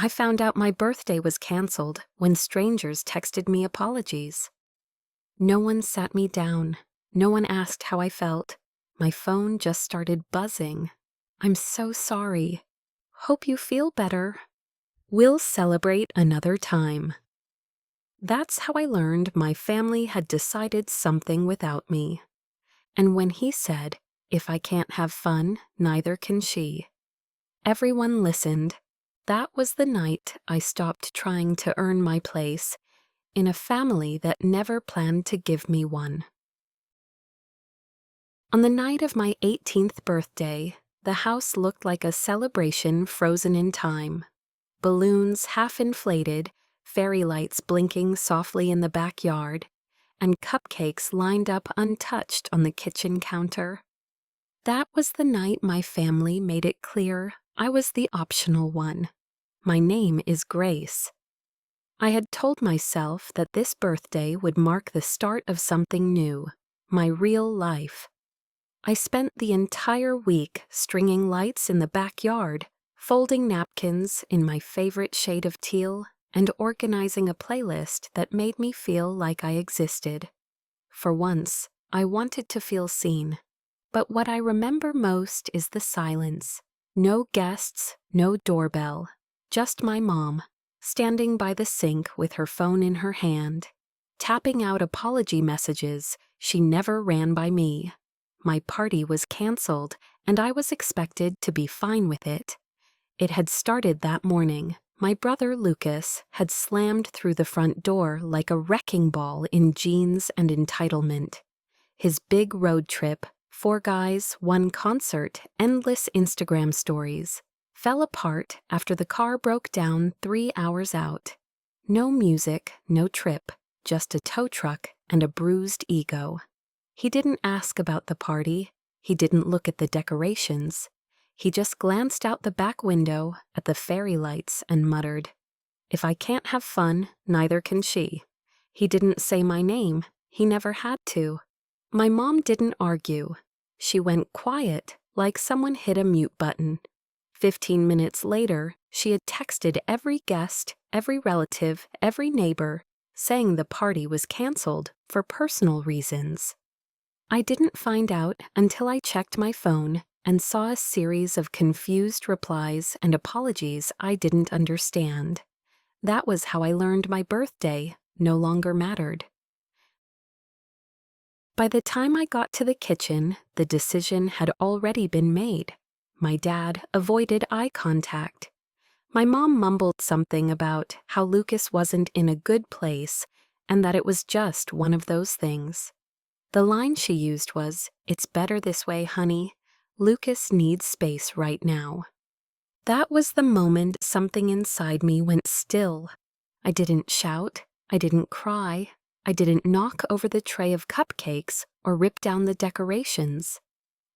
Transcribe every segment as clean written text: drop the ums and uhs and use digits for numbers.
I found out my birthday was canceled when strangers texted me apologies. No one sat me down. No one asked how I felt. My phone just started buzzing. I'm so sorry. Hope you feel better. We'll celebrate another time. That's how I learned my family had decided something without me. And when he said, "If I can't have fun, neither can she," everyone listened. That was the night I stopped trying to earn my place in a family that never planned to give me one. On the night of my 18th birthday, the house looked like a celebration frozen in time. Balloons half inflated, fairy lights blinking softly in the backyard, and cupcakes lined up untouched on the kitchen counter. That was the night my family made it clear I was the optional one. My name is Grace. I had told myself that this birthday would mark the start of something new, my real life. I spent the entire week stringing lights in the backyard, folding napkins in my favorite shade of teal, and organizing a playlist that made me feel like I existed. For once, I wanted to feel seen. But what I remember most is the silence. No guests, no doorbell, just my mom, standing by the sink with her phone in her hand, tapping out apology messages she never ran by me. My party was canceled, and I was expected to be fine with it. It had started that morning. My brother Lucas had slammed through the front door like a wrecking ball in jeans and entitlement. His big road trip, 4 guys, 1 concert, endless Instagram stories, fell apart after the car broke down 3 hours out. No music, no trip, just a tow truck and a bruised ego. He didn't ask about the party. He didn't look at the decorations. He just glanced out the back window at the fairy lights and muttered, "If I can't have fun, neither can she." He didn't say my name. He never had to. My mom didn't argue. She went quiet, like someone hit a mute button. 15 minutes later, she had texted every guest, every relative, every neighbor, saying the party was canceled for personal reasons. I didn't find out until I checked my phone and saw a series of confused replies and apologies I didn't understand. That was how I learned my birthday no longer mattered. By the time I got to the kitchen, the decision had already been made. My dad avoided eye contact. My mom mumbled something about how Lucas wasn't in a good place and that it was just one of those things. The line she used was, "It's better this way, honey. Lucas needs space right now." That was the moment something inside me went still. I didn't shout. I didn't cry. I didn't knock over the tray of cupcakes or rip down the decorations.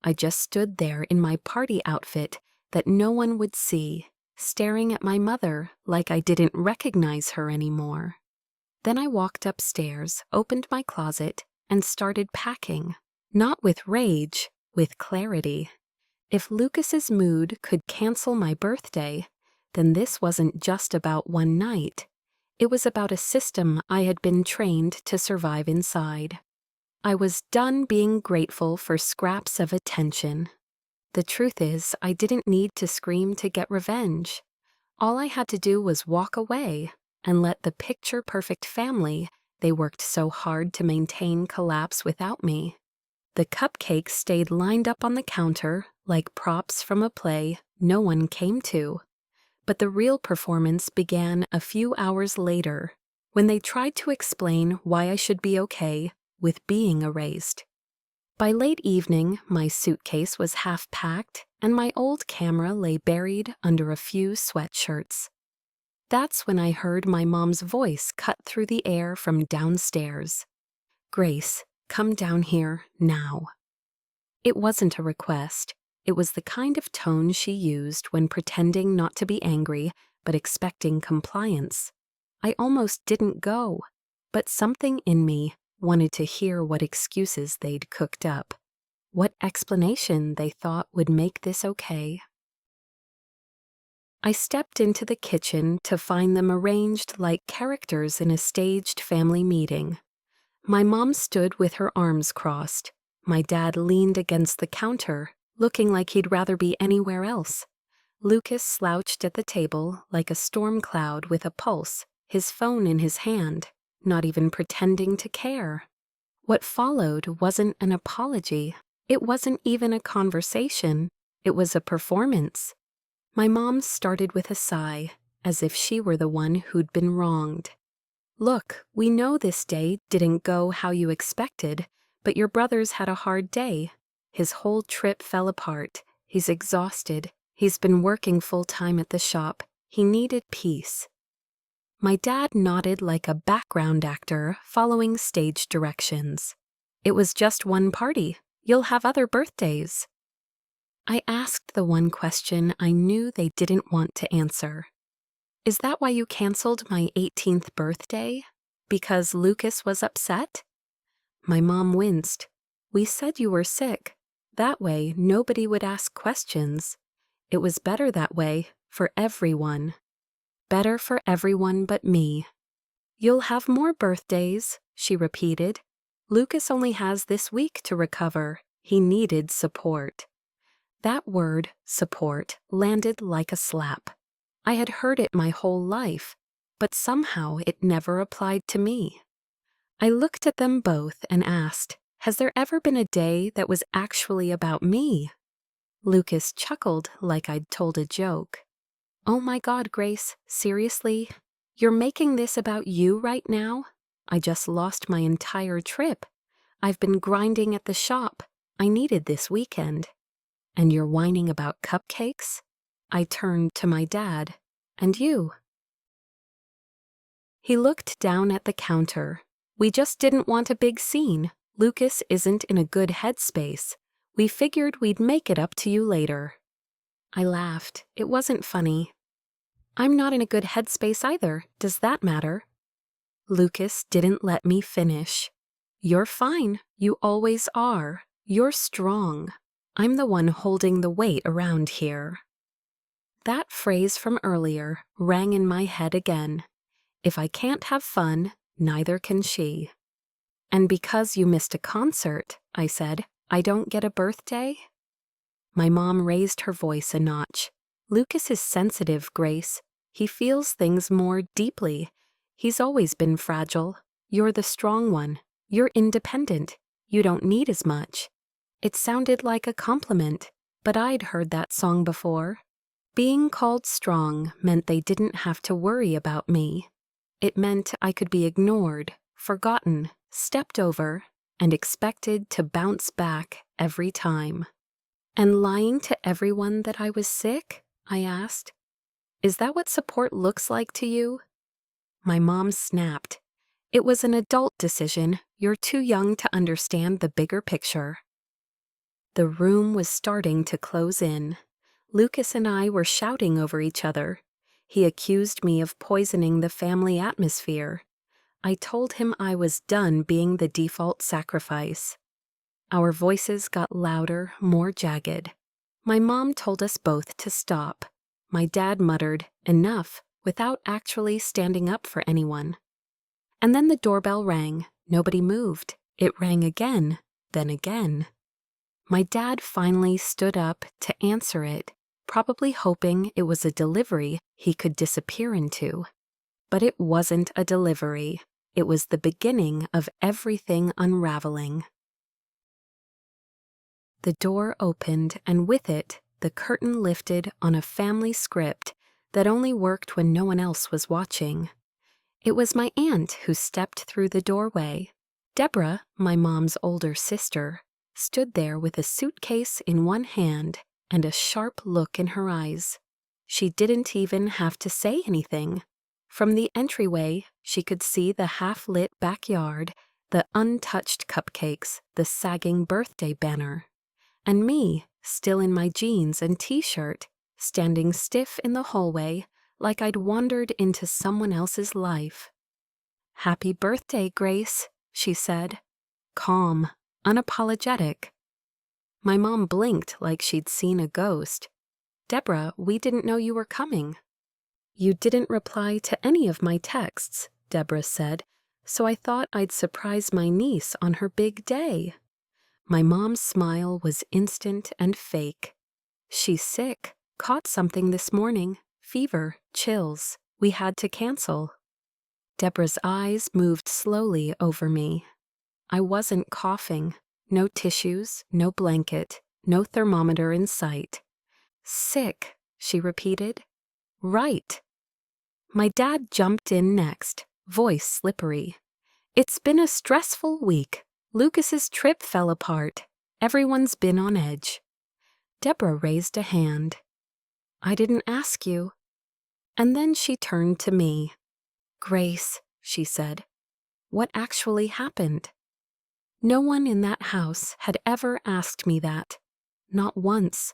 I just stood there in my party outfit that no one would see, staring at my mother like I didn't recognize her anymore. Then I walked upstairs, opened my closet, and started packing. Not with rage, with clarity. If Lucas's mood could cancel my birthday, then this wasn't just about one night. It was about a system I had been trained to survive inside. I was done being grateful for scraps of attention. The truth is, I didn't need to scream to get revenge. All I had to do was walk away and let the picture-perfect family they worked so hard to maintain collapse without me. The cupcakes stayed lined up on the counter like props from a play no one came to. But the real performance began a few hours later, when they tried to explain why I should be okay with being erased. By late evening, my suitcase was half packed, and my old camera lay buried under a few sweatshirts. That's when I heard my mom's voice cut through the air from downstairs. "Grace, come down here now." It wasn't a request. It was the kind of tone she used when pretending not to be angry but expecting compliance. I almost didn't go, but something in me wanted to hear what excuses they'd cooked up, what explanation they thought would make this okay. I stepped into the kitchen to find them arranged like characters in a staged family meeting. My mom stood with her arms crossed. My dad leaned against the counter, looking like he'd rather be anywhere else. Lucas slouched at the table like a storm cloud with a pulse, his phone in his hand, not even pretending to care. What followed wasn't an apology. It wasn't even a conversation. It was a performance. My mom started with a sigh, as if she were the one who'd been wronged. "Look, we know this day didn't go how you expected, but your brother's had a hard day. His whole trip fell apart. He's exhausted. He's been working full-time at the shop. He needed peace." My dad nodded like a background actor following stage directions. "It was just one party. You'll have other birthdays." I asked the one question I knew they didn't want to answer. "Is that why you canceled my 18th birthday? Because Lucas was upset?" My mom winced. "We said you were sick. That way, nobody would ask questions. It was better that way, for everyone. Better for everyone but me." "You'll have more birthdays," she repeated. "Lucas only has this week to recover. He needed support." That word, support, landed like a slap. I had heard it my whole life, but somehow it never applied to me. I looked at them both and asked, "Has there ever been a day that was actually about me?" Lucas chuckled like I'd told a joke. "Oh my God, Grace, seriously? You're making this about you right now? I just lost my entire trip. I've been grinding at the shop. I needed this weekend. And you're whining about cupcakes?" I turned to my dad. "And you?" He looked down at the counter. "We just didn't want a big scene. Lucas isn't in a good headspace. We figured we'd make it up to you later." I laughed. It wasn't funny. "I'm not in a good headspace either. Does that matter?" Lucas didn't let me finish. "You're fine. You always are. You're strong. I'm the one holding the weight around here." That phrase from earlier rang in my head again. If I can't have fun, neither can she. "And because you missed a concert," I said, "I don't get a birthday?" My mom raised her voice a notch. "Lucas is sensitive, Grace. He feels things more deeply. He's always been fragile. You're the strong one. You're independent. You don't need as much." It sounded like a compliment, but I'd heard that song before. Being called strong meant they didn't have to worry about me. It meant I could be ignored, forgotten, stepped over, and expected to bounce back every time. "And lying to everyone that I was sick?" I asked. "Is that what support looks like to you?" My mom snapped. "It was an adult decision. You're too young to understand the bigger picture." The room was starting to close in. Lucas and I were shouting over each other. He accused me of poisoning the family atmosphere. I told him I was done being the default sacrifice. Our voices got louder, more jagged. My mom told us both to stop. My dad muttered, "Enough," without actually standing up for anyone. And then the doorbell rang. Nobody moved. It rang again, then again. My dad finally stood up to answer it, probably hoping it was a delivery he could disappear into. But it wasn't a delivery. It was the beginning of everything unraveling. The door opened, and with it, the curtain lifted on a family script that only worked when no one else was watching. It was my aunt who stepped through the doorway. Deborah, my mom's older sister, stood there with a suitcase in one hand and a sharp look in her eyes. She didn't even have to say anything. From the entryway, she could see the half-lit backyard, the untouched cupcakes, the sagging birthday banner. And me, still in my jeans and t-shirt, standing stiff in the hallway like I'd wandered into someone else's life. "Happy birthday, Grace," she said. Calm, unapologetic. My mom blinked like she'd seen a ghost. "Deborah, we didn't know you were coming." "You didn't reply to any of my texts," Deborah said, "so I thought I'd surprise my niece on her big day." My mom's smile was instant and fake. "She's sick. Caught something this morning. Fever, chills. We had to cancel." Deborah's eyes moved slowly over me. I wasn't coughing. No tissues, no blanket, no thermometer in sight. "Sick," she repeated. "Right." My dad jumped in next, voice slippery. "It's been a stressful week. Lucas's trip fell apart. Everyone's been on edge." Deborah raised a hand. "I didn't ask you." And then she turned to me. "Grace," she said, "what actually happened?" No one in that house had ever asked me that. Not once.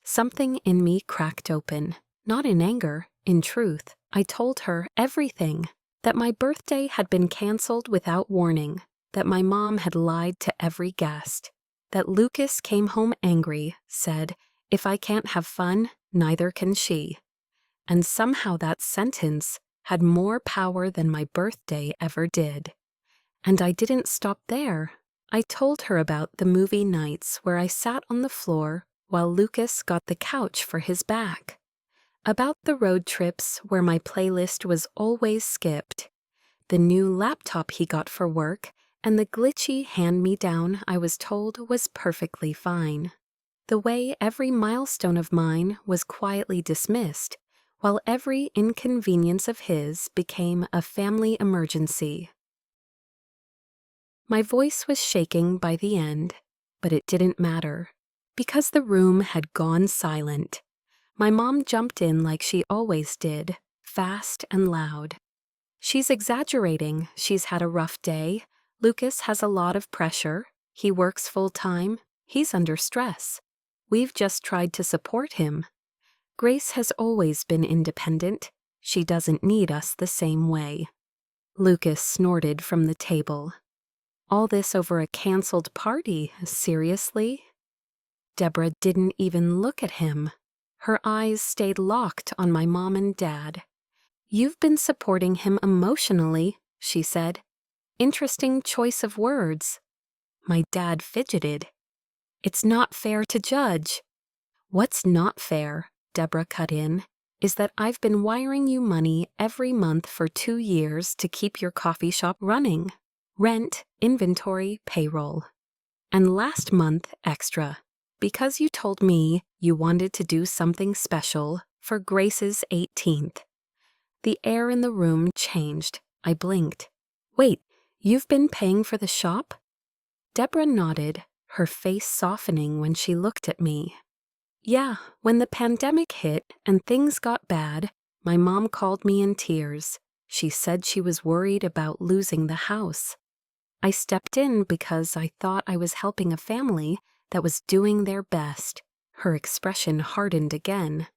Something in me cracked open. Not in anger, in truth. I told her everything. That my birthday had been canceled without warning. That my mom had lied to every guest. That Lucas came home angry, said, "If I can't have fun, neither can she." And somehow that sentence had more power than my birthday ever did. And I didn't stop there. I told her about the movie nights where I sat on the floor while Lucas got the couch for his back. About the road trips where my playlist was always skipped. The new laptop he got for work and the glitchy hand-me-down I was told was perfectly fine. The way every milestone of mine was quietly dismissed, while every inconvenience of his became a family emergency. My voice was shaking by the end, but it didn't matter, because the room had gone silent. My mom jumped in like she always did, fast and loud. "She's exaggerating. She's had a rough day. Lucas has a lot of pressure. He works full-time. He's under stress. We've just tried to support him. Grace has always been independent. She doesn't need us the same way." Lucas snorted from the table. "All this over a canceled party, seriously?" Deborah didn't even look at him. Her eyes stayed locked on my mom and dad. "You've been supporting him emotionally," she said. "Interesting choice of words." My dad fidgeted. "It's not fair to judge." "What's not fair," Deborah cut in, "is that I've been wiring you money every month for 2 years to keep your coffee shop running. Rent, inventory, payroll. And last month extra, because you told me you wanted to do something special for Grace's 18th. The air in the room changed. I blinked. "Wait, you've been paying for the shop?" Deborah nodded, her face softening when she looked at me. "Yeah, when the pandemic hit and things got bad, my mom called me in tears. She said she was worried about losing the house. I stepped in because I thought I was helping a family that was doing their best." Her expression hardened again.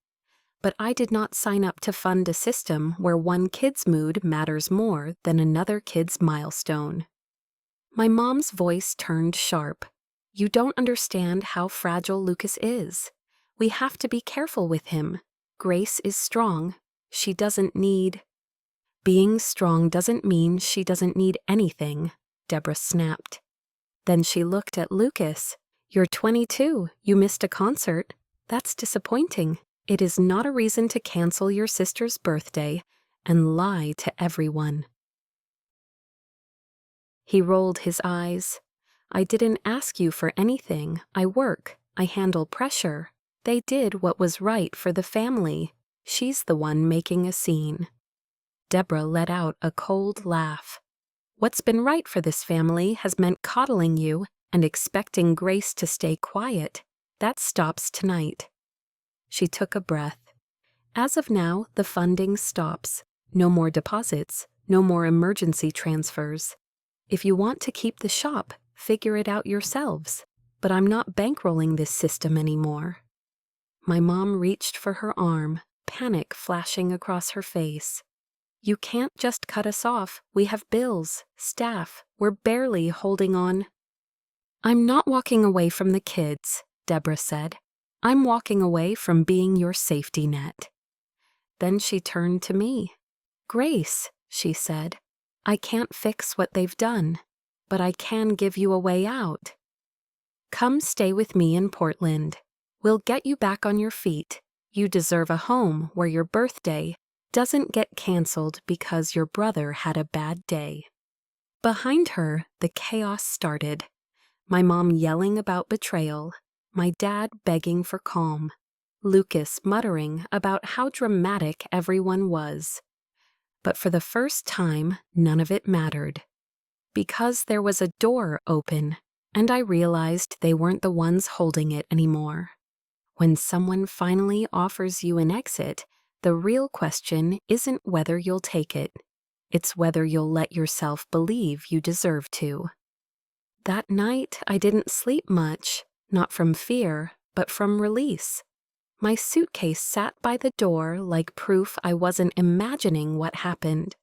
"But I did not sign up to fund a system where one kid's mood matters more than another kid's milestone." My mom's voice turned sharp. "You don't understand how fragile Lucas is. We have to be careful with him. Grace is strong. She doesn't need—" "Being strong doesn't mean she doesn't need anything," Deborah snapped. Then she looked at Lucas. "You're 22. You missed a concert. That's disappointing. It is not a reason to cancel your sister's birthday and lie to everyone." He rolled his eyes. "I didn't ask you for anything. I work. I handle pressure. They did what was right for the family. She's the one making a scene." Deborah let out a cold laugh. "What's been right for this family has meant coddling you and expecting Grace to stay quiet. That stops tonight." She took a breath. "As of now, the funding stops. No more deposits, no more emergency transfers. If you want to keep the shop, figure it out yourselves. But I'm not bankrolling this system anymore." My mom reached for her arm, panic flashing across her face. "You can't just cut us off. We have bills, staff. We're barely holding on." "I'm not walking away from the kids," Deborah said. I'm walking away from being your safety net." Then she turned to me. "Grace," she said, "I can't fix what they've done, but I can give you a way out. Come stay with me in Portland. We'll get you back on your feet. You deserve a home where your birthday doesn't get canceled because your brother had a bad day." Behind her, the chaos started. My mom yelling about betrayal, my dad begging for calm, Lucas muttering about how dramatic everyone was. But for the first time, none of it mattered. Because there was a door open, and I realized they weren't the ones holding it anymore. When someone finally offers you an exit, the real question isn't whether you'll take it. It's whether you'll let yourself believe you deserve to. That night, I didn't sleep much, not from fear, but from release. My suitcase sat by the door like proof I wasn't imagining what happened.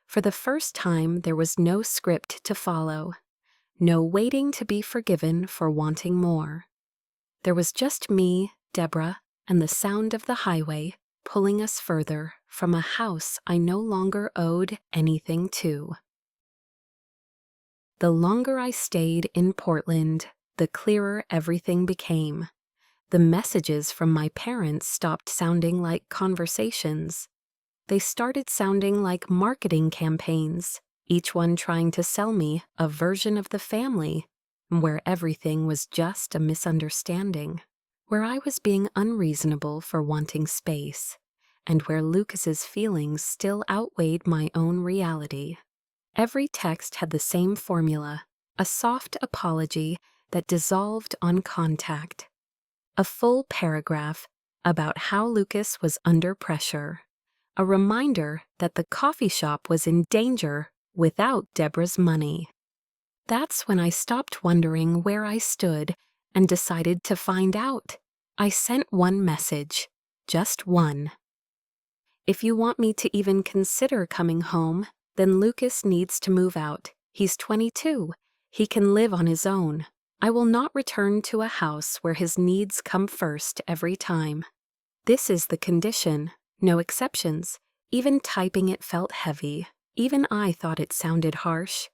For the first time, there was no script to follow, no waiting to be forgiven for wanting more. There was just me, Deborah, and the sound of the highway pulling us further from a house I no longer owed anything to. The longer I stayed in Portland, the clearer everything became. The messages from my parents stopped sounding like conversations. They started sounding like marketing campaigns, each one trying to sell me a version of the family, where everything was just a misunderstanding, where I was being unreasonable for wanting space, and where Lucas's feelings still outweighed my own reality. Every text had the same formula, a soft apology that dissolved on contact. A full paragraph about how Lucas was under pressure. A reminder that the coffee shop was in danger without Deborah's money. That's when I stopped wondering where I stood and decided to find out. I sent one message, just one. "If you want me to even consider coming home, then Lucas needs to move out. He's 22. He can live on his own. I will not return to a house where his needs come first every time. This is the condition, no exceptions." Even typing it felt heavy. Even I thought it sounded harsh.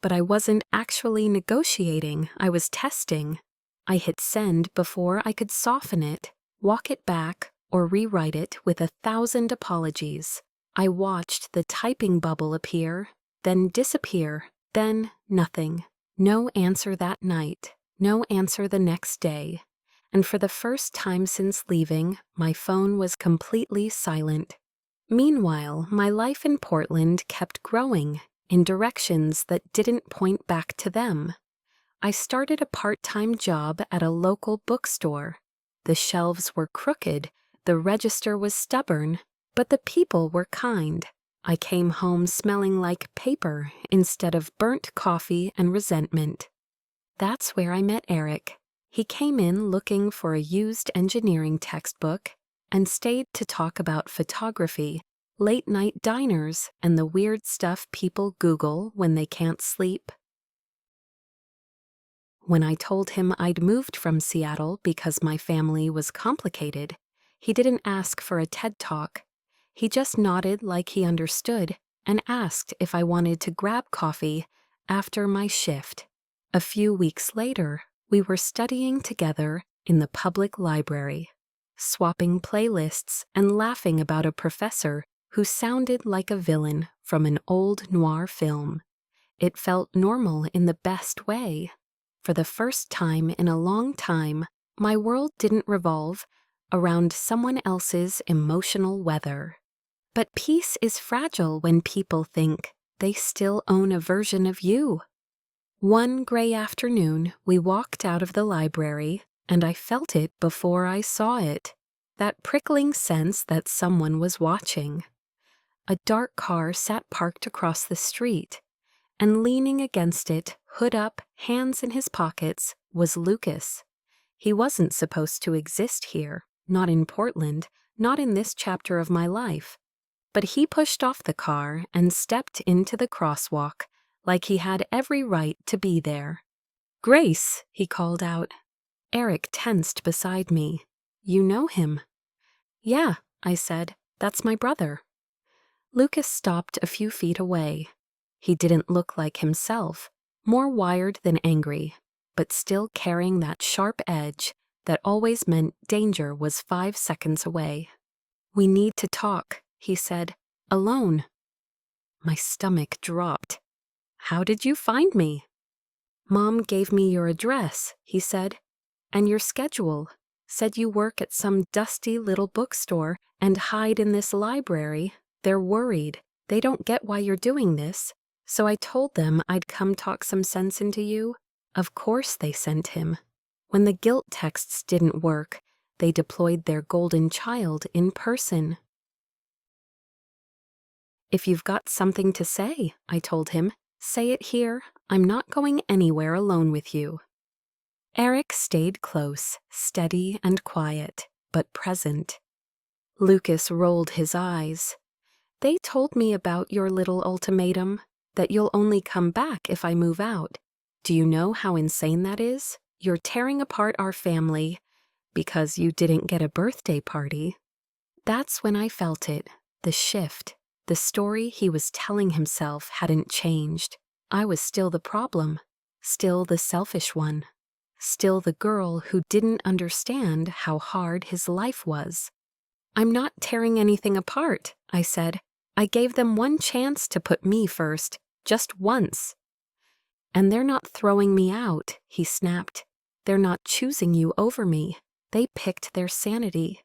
But I wasn't actually negotiating, I was testing. I hit send before I could soften it, walk it back, or rewrite it with 1,000 apologies. I watched the typing bubble appear, then disappear, then nothing. No answer that night, no answer the next day. And for the first time since leaving, my phone was completely silent. Meanwhile, my life in Portland kept growing in directions that didn't point back to them. I started a part-time job at a local bookstore. The shelves were crooked, the register was stubborn, but the people were kind. I came home smelling like paper instead of burnt coffee and resentment. That's where I met Eric. He came in looking for a used engineering textbook and stayed to talk about photography, late-night diners, and the weird stuff people Google when they can't sleep. When I told him I'd moved from Seattle because my family was complicated, he didn't ask for a TED Talk. He just nodded like he understood and asked if I wanted to grab coffee after my shift. A few weeks later, we were studying together in the public library, swapping playlists and laughing about a professor who sounded like a villain from an old noir film. It felt normal in the best way. For the first time in a long time, my world didn't revolve around someone else's emotional weather. But peace is fragile when people think they still own a version of you. One gray afternoon, we walked out of the library, and I felt it before I saw it, that prickling sense that someone was watching. A dark car sat parked across the street, and leaning against it, hood up, hands in his pockets, was Lucas. He wasn't supposed to exist here, not in Portland, not in this chapter of my life. But he pushed off the car and stepped into the crosswalk like he had every right to be there. "Grace," he called out. Eric tensed beside me. You know him? Yeah, I said. That's my brother. Lucas stopped a few feet away. He didn't look like himself, more wired than angry, but still carrying that sharp edge that always meant danger was 5 seconds away. We need to talk, he said. Alone. My stomach dropped. How did you find me? Mom gave me your address, he said, and your schedule. Said you work at some dusty little bookstore and hide in this library. They're worried. They don't get why you're doing this. So I told them I'd come talk some sense into you. Of course they sent him. When the guilt texts didn't work, they deployed their golden child in person. If you've got something to say, I told him, say it here. I'm not going anywhere alone with you. Eric stayed close, steady and quiet, but present. Lucas rolled his eyes. They told me about your little ultimatum, that you'll only come back if I move out. Do you know how insane that is? You're tearing apart our family because you didn't get a birthday party. That's when I felt it, the shift. The story he was telling himself hadn't changed. I was still the problem, still the selfish one, still the girl who didn't understand how hard his life was. I'm not tearing anything apart, I said. I gave them one chance to put me first, just once. And they're not throwing me out, he snapped. They're not choosing you over me. They picked their sanity.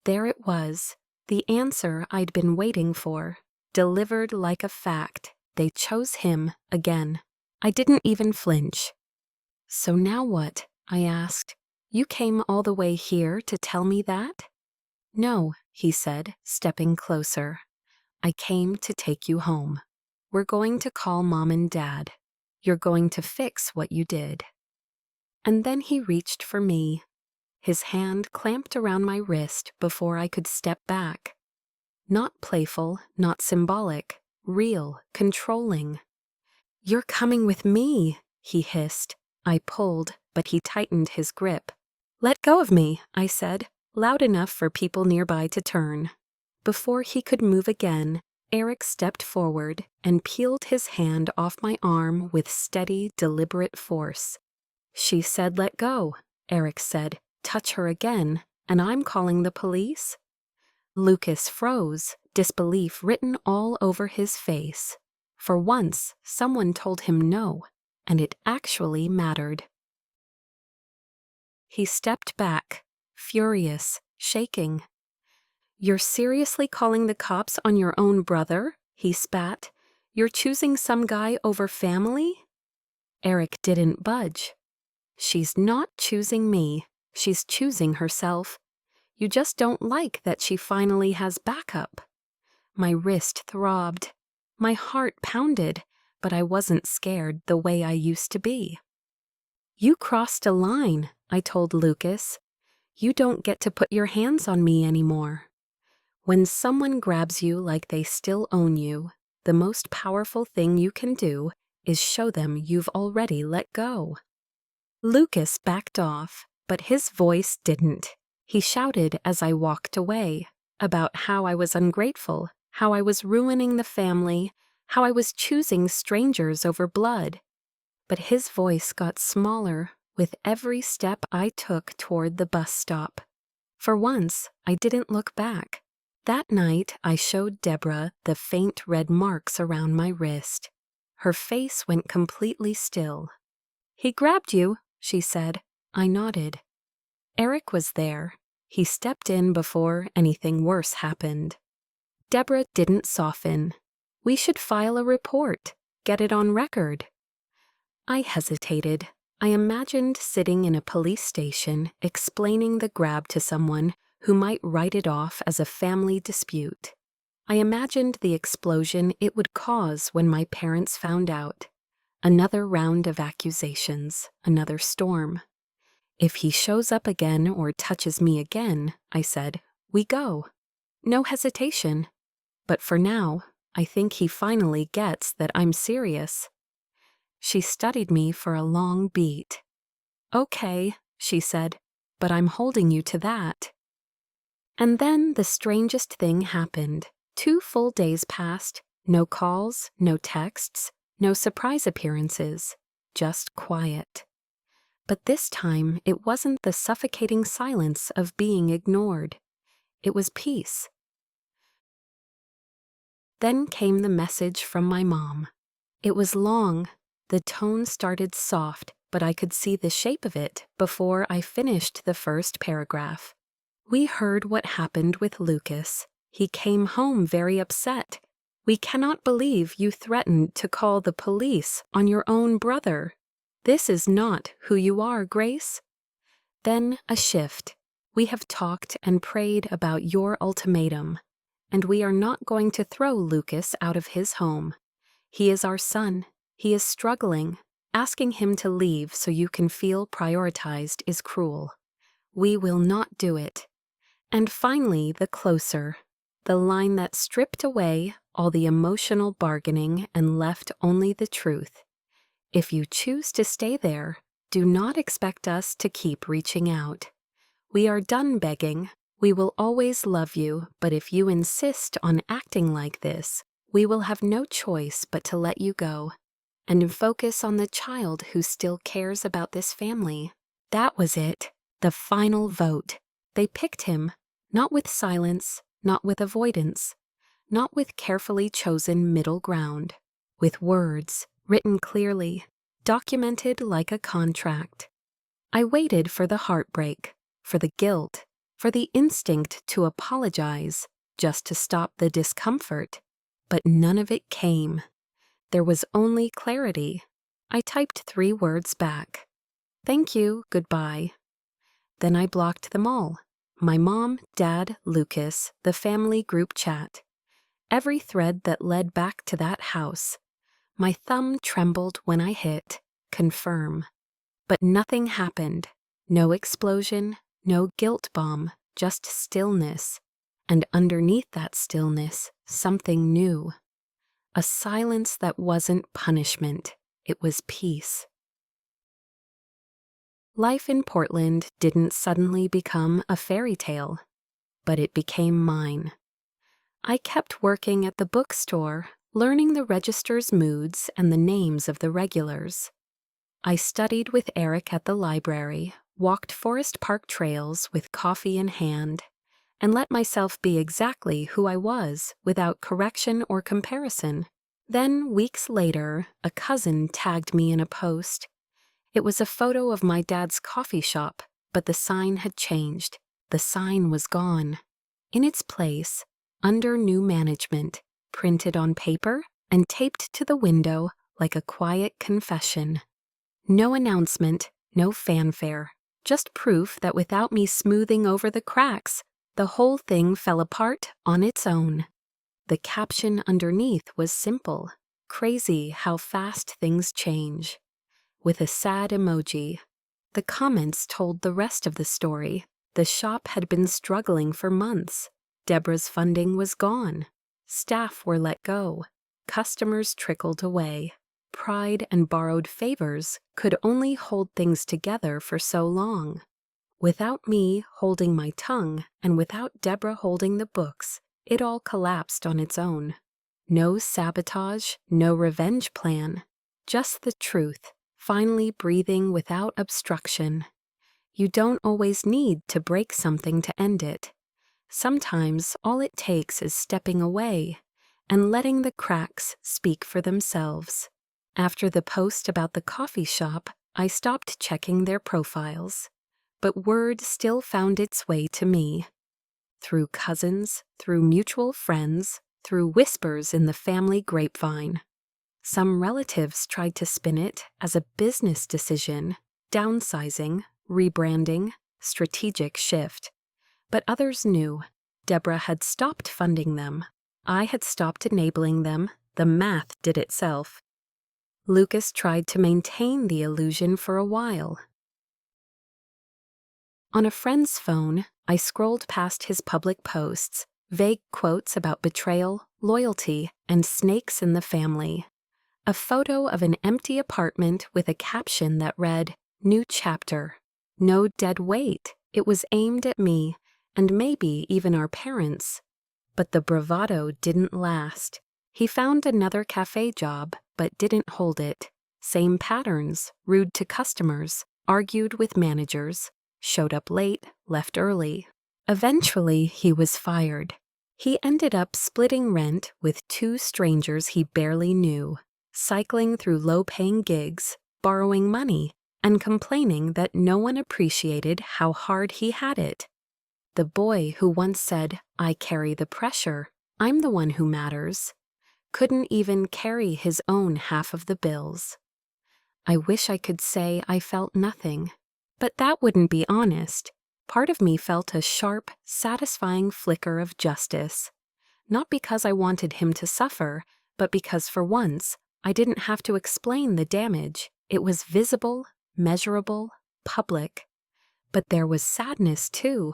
There it was, the answer I'd been waiting for, delivered like a fact. They chose him again. I didn't even flinch. So now what? I asked. You came all the way here to tell me that? No, he said, stepping closer. I came to take you home. We're going to call Mom and Dad. You're going to fix what you did. And then he reached for me. His hand clamped around my wrist before I could step back. Not playful, not symbolic, real, controlling. You're coming with me, he hissed. I pulled, but he tightened his grip. Let go of me, I said, loud enough for people nearby to turn. Before he could move again, Eric stepped forward and peeled his hand off my arm with steady, deliberate force. She said let go, Eric said. Touch her again, and I'm calling the police? Lucas froze, disbelief written all over his face. For once, someone told him no, and it actually mattered. He stepped back, furious, shaking. You're seriously calling the cops on your own brother? He spat. You're choosing some guy over family? Eric didn't budge. She's not choosing me. She's choosing herself. You just don't like that she finally has backup. My wrist throbbed. My heart pounded, but I wasn't scared the way I used to be. You crossed a line, I told Lucas. You don't get to put your hands on me anymore. When someone grabs you like they still own you, the most powerful thing you can do is show them you've already let go. Lucas backed off, but his voice didn't. He shouted as I walked away, about how I was ungrateful, how I was ruining the family, how I was choosing strangers over blood. But his voice got smaller with every step I took toward the bus stop. For once, I didn't look back. That night, I showed Deborah the faint red marks around my wrist. Her face went completely still. He grabbed you, she said. I nodded. Eric was there. He stepped in before anything worse happened. Deborah didn't soften. We should file a report, get it on record. I hesitated. I imagined sitting in a police station explaining the grab to someone who might write it off as a family dispute. I imagined the explosion it would cause when my parents found out. Another round of accusations, another storm. If he shows up again or touches me again, I said, we go. No hesitation. But for now, I think he finally gets that I'm serious. She studied me for a long beat. Okay, she said, "but I'm holding you to that." And then the strangest thing happened. 2 full days passed, no calls, no texts, no surprise appearances, just quiet. But this time it wasn't the suffocating silence of being ignored. It was peace. Then came the message from my mom. It was long. The tone started soft, but I could see the shape of it before I finished the first paragraph. "We heard what happened with Lucas. He came home very upset. We cannot believe you threatened to call the police on your own brother. This is not who you are, Grace." Then a shift. "We have talked and prayed about your ultimatum, and we are not going to throw Lucas out of his home. He is our son. He is struggling. Asking him to leave so you can feel prioritized is cruel. We will not do it." And finally, the closer. The line that stripped away all the emotional bargaining and left only the truth. "If you choose to stay there, do not expect us to keep reaching out. We are done begging. We will always love you, but if you insist on acting like this, we will have no choice but to let you go and focus on the child who still cares about this family." That was it. The final vote. They picked him, not with silence, not with avoidance, not with carefully chosen middle ground, with words written clearly, documented like a contract. I waited for the heartbreak, for the guilt, for the instinct to apologize, just to stop the discomfort. But none of it came. There was only clarity. I typed 3 words back. "Thank you, goodbye." Then I blocked them all. My mom, dad, Lucas, the family group chat. Every thread that led back to that house. My thumb trembled when I hit confirm. But nothing happened. No explosion, no guilt bomb, just stillness. And underneath that stillness, something new. A silence that wasn't punishment. It was peace. Life in Portland didn't suddenly become a fairy tale, but it became mine. I kept working at the bookstore, learning the register's moods and the names of the regulars. I studied with Eric at the library, walked Forest Park trails with coffee in hand, and let myself be exactly who I was without correction or comparison. Then, weeks later, a cousin tagged me in a post. It was a photo of my dad's coffee shop, but the sign had changed. The sign was gone. In its place, under new management, printed on paper and taped to the window like a quiet confession. No announcement, no fanfare, just proof that without me smoothing over the cracks, the whole thing fell apart on its own. The caption underneath was simple: "Crazy how fast things change," with a sad emoji. The comments told the rest of the story. The shop had been struggling for months. Deborah's funding was gone. Staff were let go. Customers trickled away. Pride and borrowed favors could only hold things together for so long. Without me holding my tongue and without Deborah holding the books, it all collapsed on its own. No sabotage, no revenge plan, just the truth, finally breathing without obstruction. You don't always need to break something to end it. Sometimes all it takes is stepping away and letting the cracks speak for themselves. After the post about the coffee shop, I stopped checking their profiles. But word still found its way to me. Through cousins, through mutual friends, through whispers in the family grapevine. Some relatives tried to spin it as a business decision, downsizing, rebranding, strategic shift. But others knew. Deborah had stopped funding them. I had stopped enabling them. The math did itself. Lucas tried to maintain the illusion for a while. On a friend's phone, I scrolled past his public posts, vague quotes about betrayal, loyalty, and snakes in the family. A photo of an empty apartment with a caption that read, "New chapter." No dead weight. It was aimed at me, and maybe even our parents. But the bravado didn't last. He found another cafe job, but didn't hold it. Same patterns, rude to customers, argued with managers, showed up late, left early. Eventually, he was fired. He ended up splitting rent with two strangers he barely knew, cycling through low-paying gigs, borrowing money, and complaining that no one appreciated how hard he had it. The boy who once said, "I carry the pressure, I'm the one who matters," couldn't even carry his own half of the bills. I wish I could say I felt nothing, but that wouldn't be honest. Part of me felt a sharp, satisfying flicker of justice. Not because I wanted him to suffer, but because for once, I didn't have to explain the damage. It was visible, measurable, public. But there was sadness too.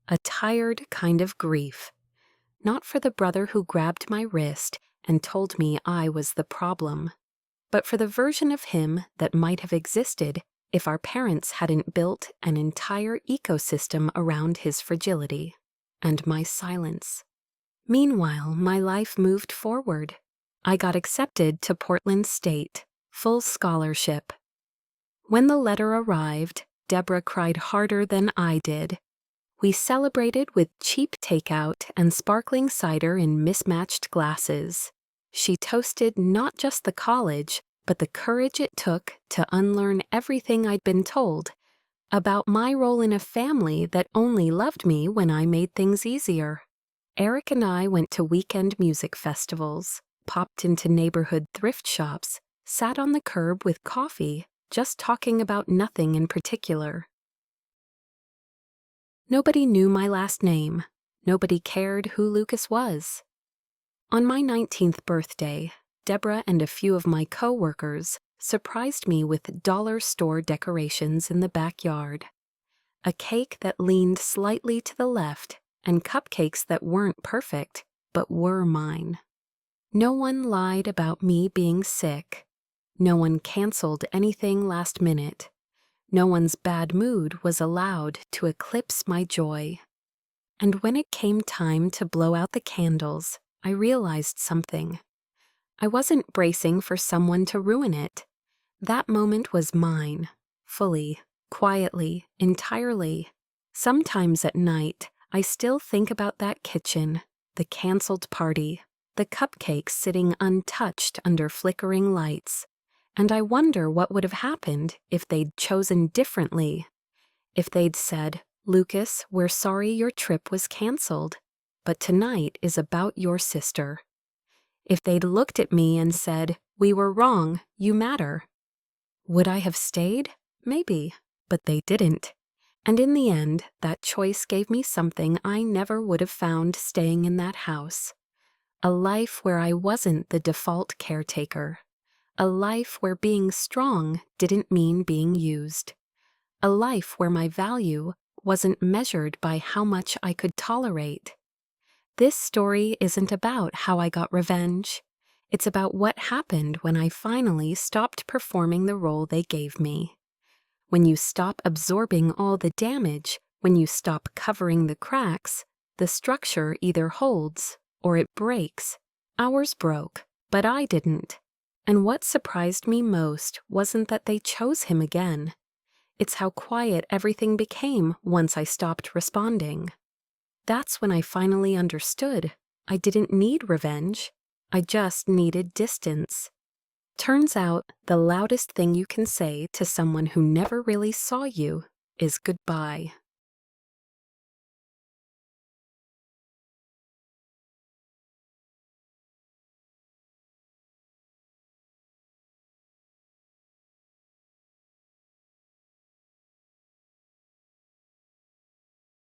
A tired kind of grief. Not for the brother who grabbed my wrist and told me I was the problem, but for the version of him that might have existed if our parents hadn't built an entire ecosystem around his fragility and my silence. Meanwhile, my life moved forward. I got accepted to Portland State, full scholarship. When the letter arrived, Deborah cried harder than I did. We celebrated with cheap takeout and sparkling cider in mismatched glasses. She toasted not just the college, but the courage it took to unlearn everything I'd been told about my role in a family that only loved me when I made things easier. Eric and I went to weekend music festivals, popped into neighborhood thrift shops, sat on the curb with coffee, just talking about nothing in particular. Nobody knew my last name. Nobody cared who Lucas was. On my 19th birthday, Deborah and a few of my co-workers surprised me with dollar store decorations in the backyard. A cake that leaned slightly to the left and cupcakes that weren't perfect, but were mine. No one lied about me being sick. No one canceled anything last minute. No one's bad mood was allowed to eclipse my joy. And when it came time to blow out the candles, I realized something. I wasn't bracing for someone to ruin it. That moment was mine, fully, quietly, entirely. Sometimes at night, I still think about that kitchen, the canceled party, the cupcakes sitting untouched under flickering lights. And I wonder what would have happened if they'd chosen differently. If they'd said, "Lucas, we're sorry your trip was canceled, but tonight is about your sister." If they'd looked at me and said, "We were wrong, you matter." Would I have stayed? Maybe, but they didn't. And in the end, that choice gave me something I never would have found staying in that house. A life where I wasn't the default caretaker. A life where being strong didn't mean being used. A life where my value wasn't measured by how much I could tolerate. This story isn't about how I got revenge. It's about what happened when I finally stopped performing the role they gave me. When you stop absorbing all the damage, when you stop covering the cracks, the structure either holds or it breaks. Ours broke, but I didn't. And what surprised me most wasn't that they chose him again. It's how quiet everything became once I stopped responding. That's when I finally understood. I didn't need revenge. I just needed distance. Turns out, the loudest thing you can say to someone who never really saw you is goodbye.